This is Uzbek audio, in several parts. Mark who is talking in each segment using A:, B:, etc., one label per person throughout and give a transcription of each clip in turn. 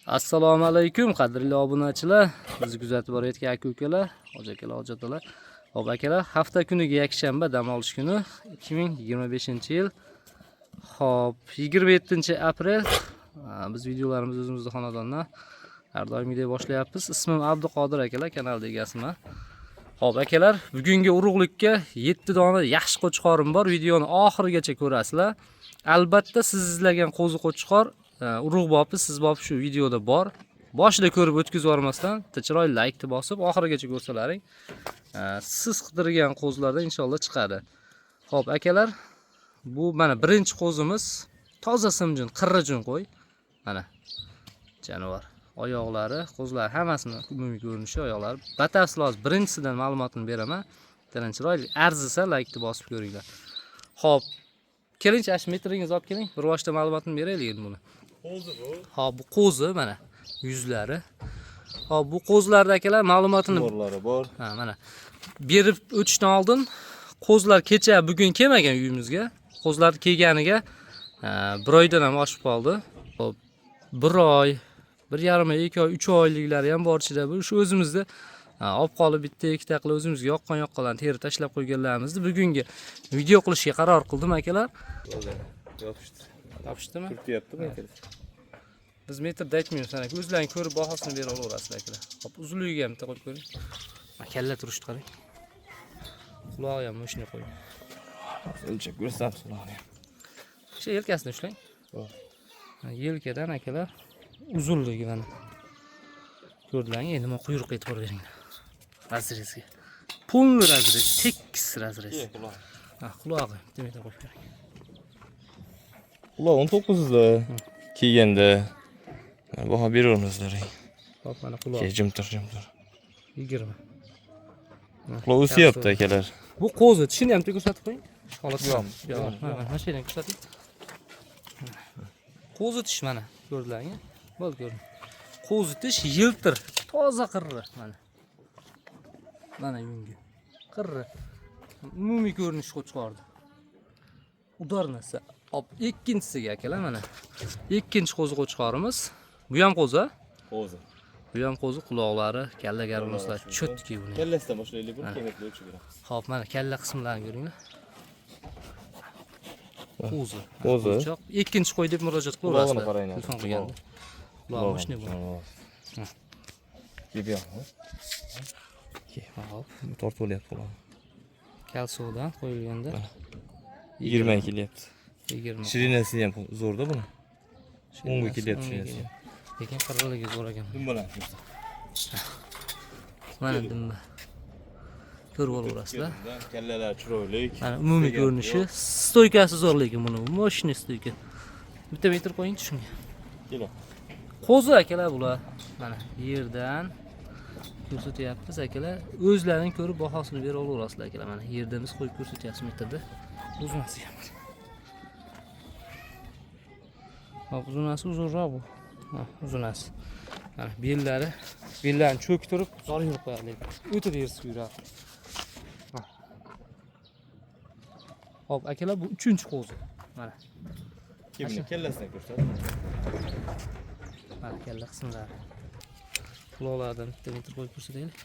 A: Assalomu alaykum qadrli obunachilar. Bizni kuzatib borayotgan aka-ukalar, hoji-akalar, hojatolar. Hop akalar, hafta kuniga yakshanba dam olish kuni 2025-yil. Hop, 27-aprel. Biz videolarimizni o'zimizning xonadondan har doimgidek boshlayapmiz. Ismim Abduqodir akalar, kanal egasiman. Hop akalar, bugungi urug'likka 7 dona yaxshi qo'chqorim bor. Videoni oxirigacha ko'rasizlar. Albatta siz izlagan qo'zi qo'chqor urug' bopi, siz bopi shu videoda bor. Boshida ko'rib o'tkazib yormasdan, chiroyli like ni bosib oxirigacha ko'rsalaring, siz qidirgan qo'zlardan inshaalloh chiqadi. Hop akalar, bu mana birinchi qo'zimiz toza simjin, qirrajun qo'y. Mana jonivor. Oyoqlari, qo'zlar hammasini umumiy ko'rinishi, oyoqlari. Batafsil hozir birinchisidan ma'lumotini beraman. Bilan chiroyli arzisa like ni bosib ko'ringlar. Hop, keling, ash metringizni olib keling. Bir boshda ma'lumotini beraylik endi buni.
B: Qo'zi bu.
A: Hop, bu qo'zi mana yuzlari. Hop, bu qo'zlarda akalar ma'lumotini
B: bor.
A: Ha, mana berib o'tishdan oldin qo'zlar kecha bugun kelmagan uyimizga. Qo'zlar kelganiga 1 oydan ham oshib qoldi. Hop, 1 oy, 1,5 oy, 2 oy, 3 oyliklari ham bor ichida. Bu shu o'zimizda olib qolib bitta ikkita qilib o'zimizga yoqqan-yoqqanlarni terib tashlab qo'yganlarimizni bugungi video qilishga qaror qildim akalar.
B: Yopishdi.
A: Topishdimi?
B: Turtiyaptimi akalar?
A: Biz metrda aytmaymiz, ana o'zlaring ko'rib bahosini bera olaverasizlar akalar. Hop, uzunligiga ham bitta qo'yib ko'ring. Mana kalla turishni qarang. Quloqi ham shunday qo'ying.
B: O'lchab ko'rsam quloqni.
A: Shu yelkasini ushlang.
B: Xo'p.
A: Yelkadan akalar uzunligi mana. Ko'rdinglarmi? Endi men quyruq e'tibor beringlar. Razrezga. Pulni razrez, tekis razrez. Ha, quloqi demak qo'yib bering.
B: Quloq 19 da kelganda baho beravermasizlaring.
A: Hop, mana quloq.
B: Jim tur.
A: 20.
B: Quloq o'syapti akalar.
A: Bu qo'zi tishini ham ko'rsatib qo'ying. Xolos.
B: Yo'q.
A: Mana mana shuni ko'rsating. Qo'zi tish mana, ko'rdinglarmi? Bo'ldi ko'ring. Qo'zi tish yiltir, toza qirri mana. Mana yungi. Qirri. Umumiy ko'rinish qo'chqordi. Udarnasi. Hop, ikkinchisiga akalar mana. Ikkinchi qo'zi qo'chqorimiz. Bu ham qo'zi.
B: Qo'zi.
A: Bu ham qo'zi, quloqlari, kalla garmoslar cho'tki buni.
B: Kallasidan boshlaylik, buni kemakli o'chib beramiz.
A: Hop, mana kalla qismlarini ko'ringlar. Qo'zi.
B: Qo'zi.
A: Ikkinchi qo'y deb murojaat qilaverasizlar.
B: Quloqini qarang.
A: Telefon qilganda. Quloq shunday bo'ladi.
B: Kebiyoq.
A: Hop,
B: Tortib olyapti quloq.
A: kalsovdan qo'yilganda
B: 20 kelyapti.
A: 20.
B: Shirinasi ham zo'rda buni. 10 ga kelyapti shirinasi.
A: Lekin qirraligi zo'r ekan.
B: Dimbalar.
A: Mana dimba. Ko'rib olaverasizlar.
B: Kallalar chiroyli.
A: Mana umumiy ko'rinishi, stoykasi zo'r lekin buni. Moshni stoyka. Bitta metr qo'ying shunga.
B: Kelo.
A: Qo'zi akalar bular. Mana yerdan ko'rsatyapmiz akalar. O'zlaring ko'rib bahosini bera olaverasizlar akalar. Mana yerda biz qo'yib ko'rsatyapmiz metrda. Uzunasi ham. Hop, uzunasi uzunroq bu. Ha, uzunasi. Mana bellarni cho'ktirib, zor yurib qo'yadi. O'ta dersiz yuradi. Hop, akalar bu 3-qo'zi. Mana.
B: Kimni kallasidan ko'rsat.
A: Mana kalla qismlari. Quloqlardan bitta metr qo'yib ko'rsataylik.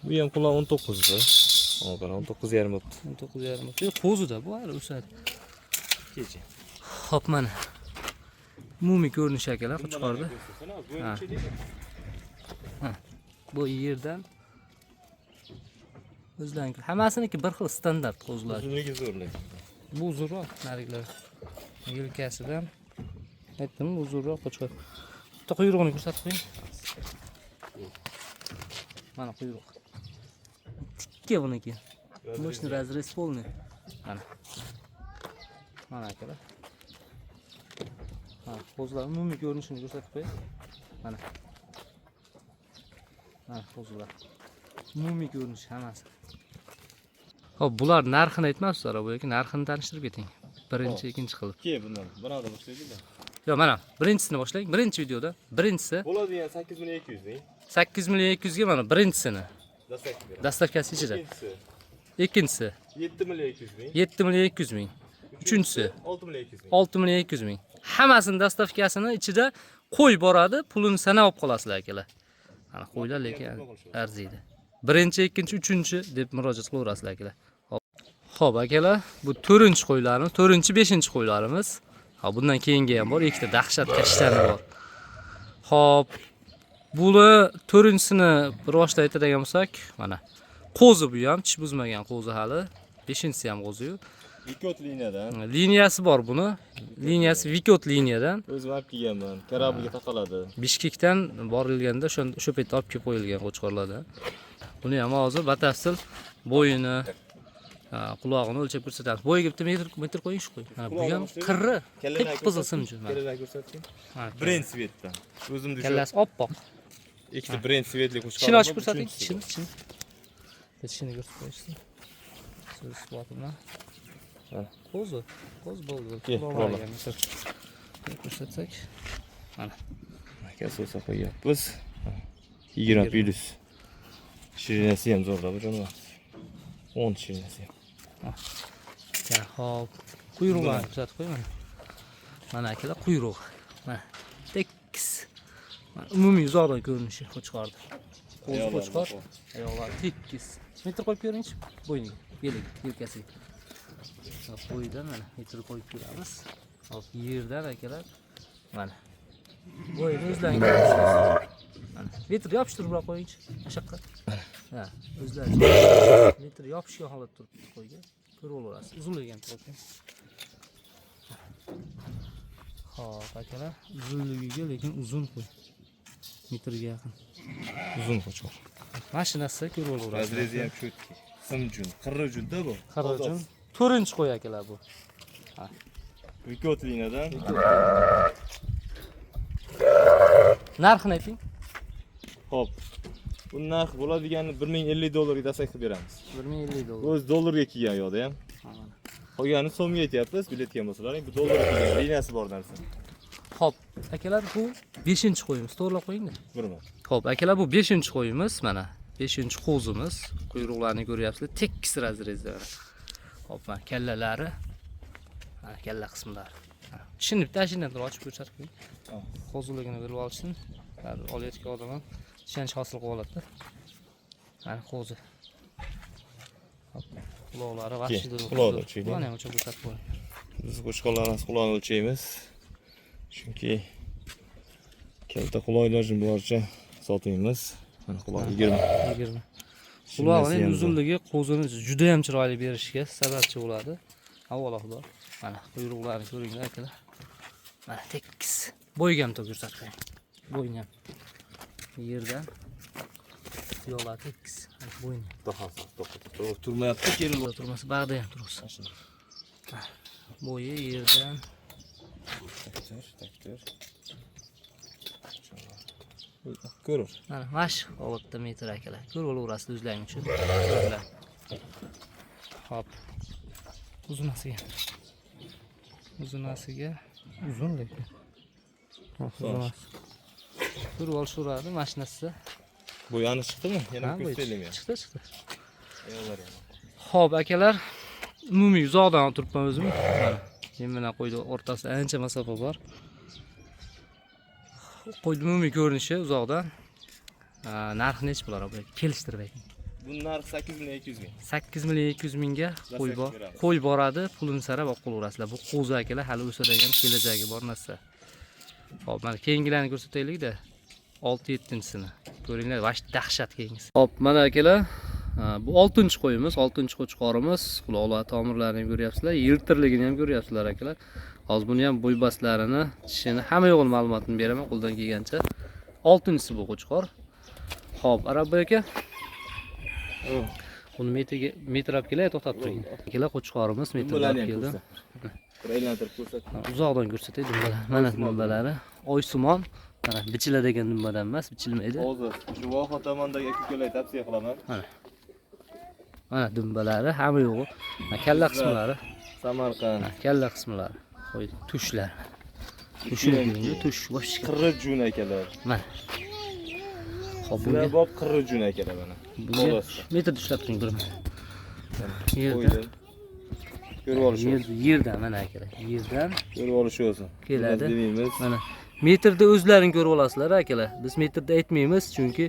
B: Bu ham quloq 19 da. Ona qara 19,5 bo'pti.
A: 19,5. Qo'zida bu hali o'sadi.
B: Kecha.
A: Hop, mana. Umumiy ko'rinish akalar qo'chqorda. Ha. Bu yerdan o'zlaring hammasiniki bir xil standart qo'zlar.
B: Uzunligi zo'rlik.
A: Bu uzunroq nariglar. Yelkasidan aytdim, uzunroq qo'chqor. Bitta quyrug'ini ko'rsatib qo'ying. Mana quyruq. Tikka buniki. Moshni razrez polniy. Mana. Mana akalar. Ha, qo'zlar umumiy ko'rinishini ko'rsatib qo'ying. Mana. Mana qo'zlar. Umumiy ko'rinish hammasi. Hop, bular narxini aytmasizlar, bu yoki narxini tanishtirib keting. Birinchi, ikkinchi qilib.
B: Ke bundan birada boshlaydi-da.
A: Yo'q, mana birinchisini boshlang. Birinchi videoda birinchisi
B: Bo'ladigan 8200 ming.
A: 8200 ga mana birinchisini. Dastavkasi ichida. Ikkinchisi
B: 7200 ming.
A: 7200 ming. Uchinchisi
B: 6200 ming.
A: 6200 ming. Hammasini dastavkasini ichida qo'y boradi, pulini sanab olib qolasizlar akalar. Mana qo'ylar lekin arziydi. Birinchi, ikkinchi, uchinchi deb murojaat qilaverasizlar akalar. Xo'p akalar, bu 4-qo'ylarimiz, 4-chi, 5-chi qo'ylarimiz. Ha, bundan keyingi ham bor, ikkita dahshat kashtani bor. Xo'p, buni 4-sini bir boshda aytadigan bo'lsak, mana qo'zi bu ham, tish buzmagan qo'zi hali. 5-si ham qo'zi-yu.
B: Vikot liniyadan.
A: Liniyasi bor buni. Liniyasi Vikot liniyadan.
B: O'zim olib kelganman. Karabiga taqaladi.
A: Bishkekdan borilganda o'sha paytda olib kelib qo'yilgan qo'chqorlarda. Buni ham hozir batafsil bo'yini, qulog'ini o'lchab ko'rsatamiz. Bo'yiga bitta metr qo'ying shu qo'y. Bu ham qirri, qip-qizil simchi.
B: Kallani ko'rsating. Brend svetdan. O'zimda shu
A: Kallasi oppoq.
B: ikkita brend svetli qo'shqor.
A: Tishini ochib ko'rsating. Tishini. Tishini ko'rsatib qo'yishsin. Siz suhbatini. Qo'zi bo'ldi. Ko'rsatsak. Mana.
B: Kasosa qo'yapmiz. 20 plus. Shirinasi ham zo'rlab jonivor. 10 shirinasi ham.
A: Hop. Quyruqlarni ko'rsatib qo'y mana. Mana akalar quyruq. Mana. Tekis. Mana umumiy uzoqdan ko'rinishi qo'chqorda. Qo'chqor. Oyoqlar tekis. Metr qo'yib ko'ringchi bo'yniga. Yelkasiga. Bo'yidan mana metr qo'yib ko'ramiz. Hop, yerdan akalar. Mana. Bo'yini o'zlaringiz. Mana. Metr yopishtirib qo'yingchi. Mashaqqa. Ha, o'zlaringiz. Metr yopishgan holatda turibdi qo'yga. Ko'rib olasiz. Uzunligi ham to'g'ri. Xo'p, akalar, uzunligiga lekin uzun qo'y. Metrga yaqin.
B: Uzun qo'chqor.
A: Mashinasi ko'rib olasiz.
B: Razrezi ham cho'tki. Simjun, qirrajunda bu.
A: Qirrajun. 4-qo'y akalar bu. Ha.
B: Vikot liniyadan.
A: Narxini ayting.
B: Xo'p. Bu narx bo'ladigani $1050 desak qilib beramiz.
A: $1050.
B: O'z dollarga kelgan yo'qda ham. Qolgani so'mga aytyapmiz, bilet kelgan bo'lsalar, bu dollarga kelgan liniyasi bor narsa.
A: Xo'p, akalar bu 5-qo'yimiz. To'g'rilab qo'ying-da.
B: Birman.
A: Xo'p, akalar bu 5-qo'yimiz, mana 5-qo'zimiz. Quyruqlarni ko'ryapsizlar, tekis razrezda. Xo'p, mana kallalari. Mana kalla qismlari. Shuni bitta ashindan ochib ko'rsatib qo'ying. Qo'ziligini bilib olishsin. Olayotgan odam ham ishonch hosil qilib oladi. Mana qo'zi. Hop, quloqlari vahshiydir.
B: Quloqni o'lchaylik.
A: Mana ham o'chib ko'rsatib qo'ying.
B: Biz qo'chqorlarimiz quloqni o'lchaymiz. Chunki kalta quloq ilojim boricha sotmaymiz. Mana quloq 20.
A: Quloqning uzunligi qo'zini juda ham chiroyli berishga sababchi bo'ladi. Avvalo xudo. Mana quyruqlarni ko'ringlar akalar. Mana tekis. Bo'yiga ham ko'rsatib qo'ying. Bo'yni ham yerdan yo'qlar tekis. Bo'yni.
B: To'g'ri turmayapti, kerilib
A: Turmasa bag'da ham tursin. Bo'yi yerdan
B: taktir. Ko'rur.
A: mana mash holatda metr akalar. Ko'rib olaverasiz o'zlaring uchun. Hop. Uzunasiga. Uzun lekin. Ko'rib olishaveradi mashinasi.
B: Bo'yani chiqdimi? Yana ko'rsataylikmi?
A: Chiqdi.
B: Ayollar ham.
A: Xo'p, akalar, umumiy uzoqdan turibman o'zim. Mana men bilan qo'yni o'rtasida ancha masofa bor. Qo'yni umumiy ko'rinishi uzoqdan. Narxi necha bo'lar bu? Kelishtirib ayting.
B: Bu narx 8.200 ming.
A: 8.200 mingga qo'y bor. Qo'y boradi, pulini sarab olib qo'laverasizlar. Bu qo'zi akalar hali o'sadigan kelajagi bor narsa. Xo'p, mana keyingilarni ko'rsataylik-da. 6-7-sini. Ko'ringlar, vash dahshat keyingisi. Xo'p, mana akalar, bu 6-qo'yimiz, 6-qo'chqorimiz. Quloqlar tomirlarini ham ko'ryapsizlar, yiltirligini ham ko'ryapsizlar akalar. Hozir buni ham bo'ybaslarini, tishini, hamma yo'g'ini ma'lumotini beraman qo'ldan kelgancha. 6-si bu qo'chqor. Xo'p, Arab aka. Buni metrab kelay, to'xtatib turing. Akalar qo'chqorimiz metrab keldi.
B: Aylantirib ko'rsat.
A: Uzoqdan ko'rsatay dumbalar. Mana dumbalari. Oysimon. Mana bichiladigan dumbadan emas, bichilmaydi.
B: Hozir shu Voha tomondagi aka-ukalarga tavsiya qilaman.
A: Mana dumbalari, hamma yo'g'i. Kalla qismlari.
B: Samarqand.
A: Kalla qismlari. Qo'y tushlar. Tushni tush bosh
B: qirrajun akalar.
A: Mana. Xo'p,
B: bunga bob qirrajun akalar mana.
A: Bunga metr ushlab turing bir.
B: Yerdan. Ko'rib olish.
A: Yerdan mana akalar. Yerdan
B: ko'rib olish o'zi.
A: keladi. Mana metrda o'zlaring ko'rib olasizlar akalar. Biz metrda aytmaymiz, chunki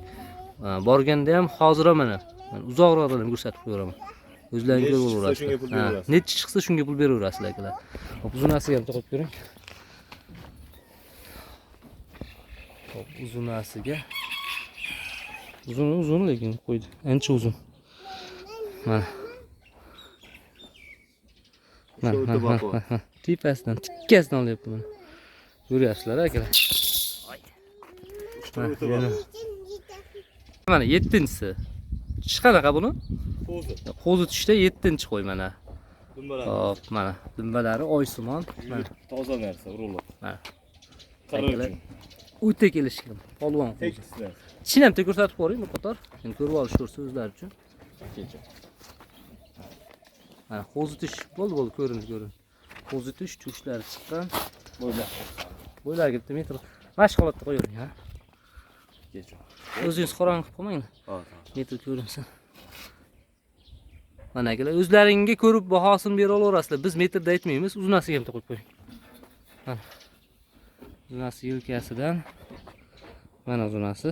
A: borganda ham hozir ham mana uzoqroqdan ham ko'rsatib qo'yaman. O'zlaring ko'rib olasizlar. Necha chiqsa shunga pul beraverasizlar akalar. Hop, uzunasiga ham qo'yib ko'ring. Hop, uzunasiga. Uzun lekin qo'ydi. Ancha uzun. Mana. Mana. Tepasidan, tikkasidan olyapman. Ko'ryapsizlar akalar. Mana 7-si. Tish qanaqa buni?
B: Qo'zi.
A: Qo'zi tishda 7-chi qo'y mana.
B: Dumbalar.
A: Hop, mana dumbalari oysimon.
B: Toza narsa, urug'lar.
A: Mana.
B: Qarar uchun.
A: O'ta kelishgan. Polvon qo'zi.
B: Tekislar.
A: Chin ham ko'rsatib qo'ying bir qator. Endi ko'rib olish ko'rsa o'zlari uchun.
B: Kecha.
A: Mana qo'zi tish bo'ldi ko'rin. Qo'zi tish tushlari chiqqan. Bo'ylarga bitta metr mashq holatda qo'ying, ha.
B: Kecha.
A: O'zingiz qorong qilib qo'ymanglar.
B: Ha.
A: Metr ko'rinsin. Mana akalar, o'zlaringga ko'rib bahosini bera olaverasizlar. Biz metrda aytmaymiz, uzunasiga ham qo'yib qo'ying. Mana. Uzunasi yelkasidan mana uzunasi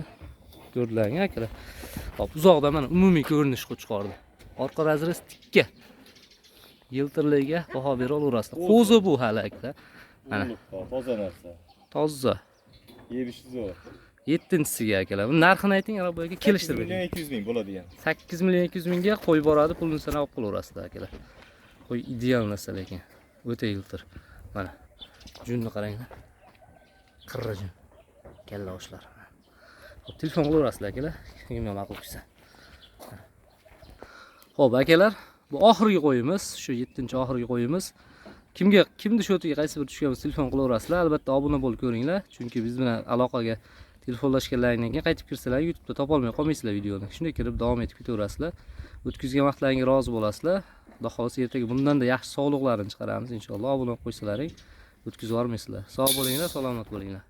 A: ko'rdilarmi akalar? Hop, uzoqdan mana umumiy ko'rinish qilib chiqardi. Orqa razrez tikka. Yiltirligiga baho bera olaverasizlar. Qo'zi bu hali akalar. Mana
B: Toza narsa.
A: toza.
B: Yebishi zo'r.
A: 7-siga akalar. Buni narxini ayting, arabaga kelishtirib.
B: 8.200.000 bo'ladigan.
A: 8.200.000 ga qo'y boradi, pulni sanab olib qo'yaverasizlar akalar. Qo'y ideal narsa lekin. O'ta yiltir. Mana. Junni qaranglar. Qirra jun. Kalla oshlar. Hop, telefon qilaverasizlar akalar. Kimga ma'qul kelsa. Xo'p, akalar, bu oxirgi qo'yimiz, shu 7-oxirgi qo'yimiz. Kimni shotiga qaysi bir tushganmiz telefon qilaverasizlar. Albatta obuna bo'lib ko'ringlar, chunki biz bilan aloqaga telefonlashganlaringdan keyin qaytib kirsanglar YouTube'da topolmay qolmaysizlar videoni. Shunday kirib davom etib ketaverasizlar. O'tkazgan vaqtlaringizga rozi bo'lasizlar. Xudo xolasa ertaga bundan-da yaxshi sog'liqlarni chiqaramiz inshaalloh. Obuna bo'lib qo'ysalaring o'tkazib yubormaysizlar. Sog' bo'linglar, salomat bo'linglar.